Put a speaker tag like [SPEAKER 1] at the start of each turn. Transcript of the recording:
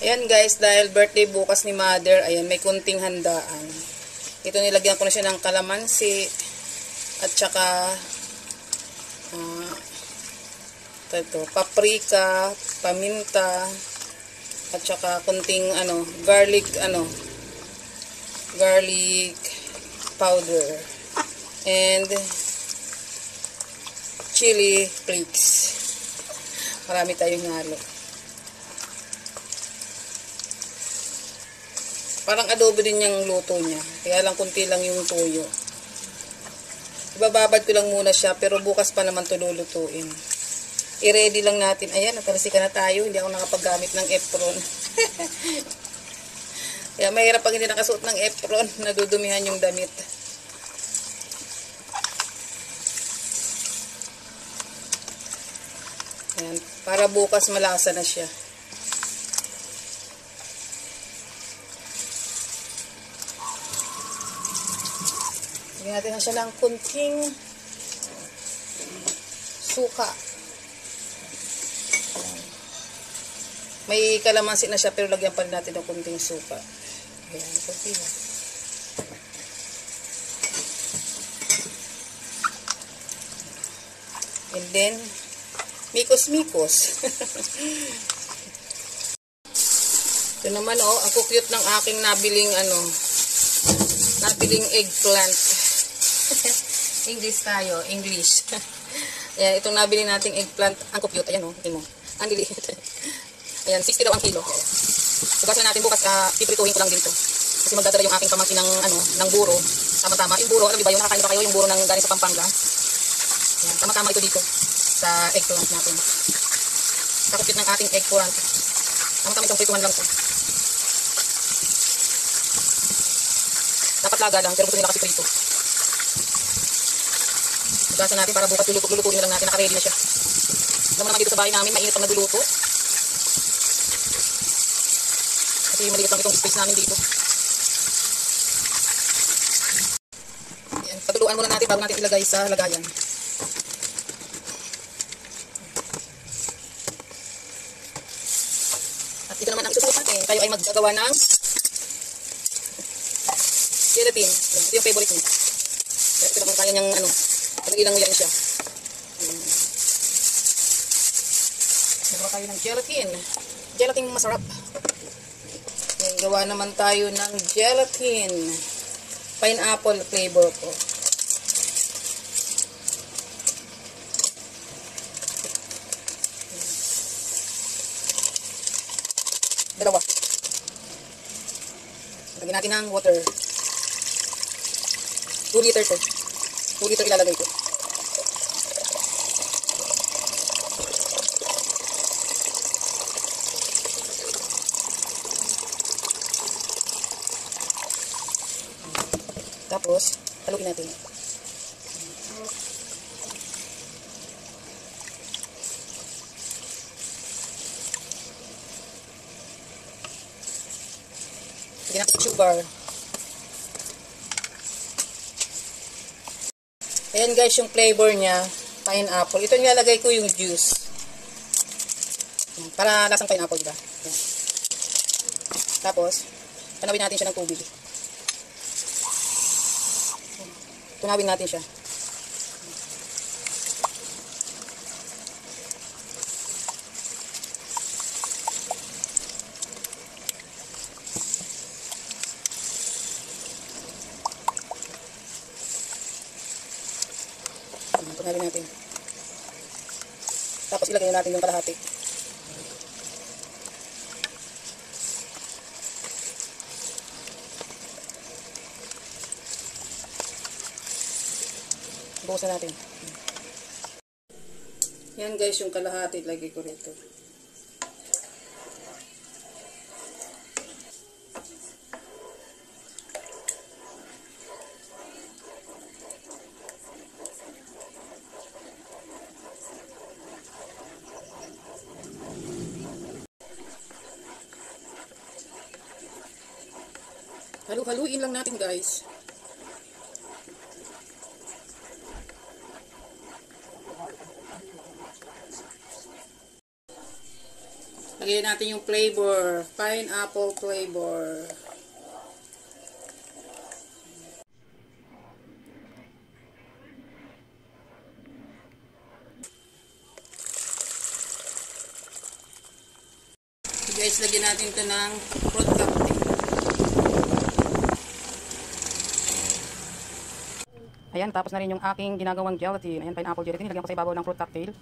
[SPEAKER 1] Ayan guys, dahil birthday bukas ni mother, ayan, may kunting handaan. Ito, nilagyan ko na siya ng kalamansi at saka paprika, paminta, at saka kunting garlic powder and chili flakes. Marami tayong halo. Parang adobo din yung luto niya. Kaya lang kunti lang yung tuyo. Ibababad ko lang muna siya, pero bukas pa naman ito lulutuin. I-ready lang natin. Ayan, natalsika na tayo. Hindi ako nakapaggamit ng apron. Kaya mahirap pag hindi nakasuot ng apron. Nadudumihan yung damit. Ayan, para bukas malasa na siya. Lagyan natin na siya ng kunting suka. May kalamansi na siya, pero lagyan pa rin natin ng kunting suka. Ayan, kunti na. And then, mikos-mikos. Ito naman, ang cute ng aking nabiling eggplant. English tayo, English. Ayan, itong nabili nating eggplant, ang cute. Ayan tingnan mo. Ang liliit. Ayan, 60 daw ang kilo. Hugasan natin bukas, piprituhin ko lang dito. Kasi magdadala yung aking pamangkin ng buro. Tama-tama. Yung buro, alam niyo ba, yung nakakain ba kayo yung buro ng galing sa Pampanga? Ayan, tama-tama ito dito sa eggplant natin. Kakupit ng ating eggplant. Tama-tama itong prituhan lang ito. Dapat laga lang, pero gusto nila kasi prito. Hugasan natin para bukas lulutuin na lang natin. Naka-ready na siya. Alam mo naman dito sa bahay namin, mainit pag nagluluto. Kasi maliit lang itong space namin dito. Ayan, patuluan muna natin bago natin ilagay sa lagayan. At ito naman ang isusunod natin. Tayo ay maggagawa ng gelatin. Ito yung favorite niya. Ito na kung kaya niyang ilang yan siya. Nagawa tayo ng gelatin. Gelatin masarap. Ayan, gawa naman tayo ng gelatin. Pineapple flavor ko. Dalawa. Lagyan natin ng water. 2 liter to. 2 liter ilalagay ko. Tapos, haluin natin. Lagyan natin sugar. Ayan guys, yung flavor niya, pineapple. Ito nilalagay ko yung juice. Para lasang pineapple, diba? Ayan. Tapos, panawin natin siya ng tubig. Tunawin natin siya. Tunawin natin. Tapos ilagay natin yung kalahati. Bukasan natin. Yan guys, yung kalahati lagay ko rito. Halu-haluin lang natin guys. Lagyan natin yung flavor. Pineapple flavor. So guys, lagyan natin ito ng fruit cocktail. Ayan, tapos na rin yung aking ginagawang gelatin. Ayan, pineapple gelatin. Nilagyan ko sa ibabaw ng fruit cocktail.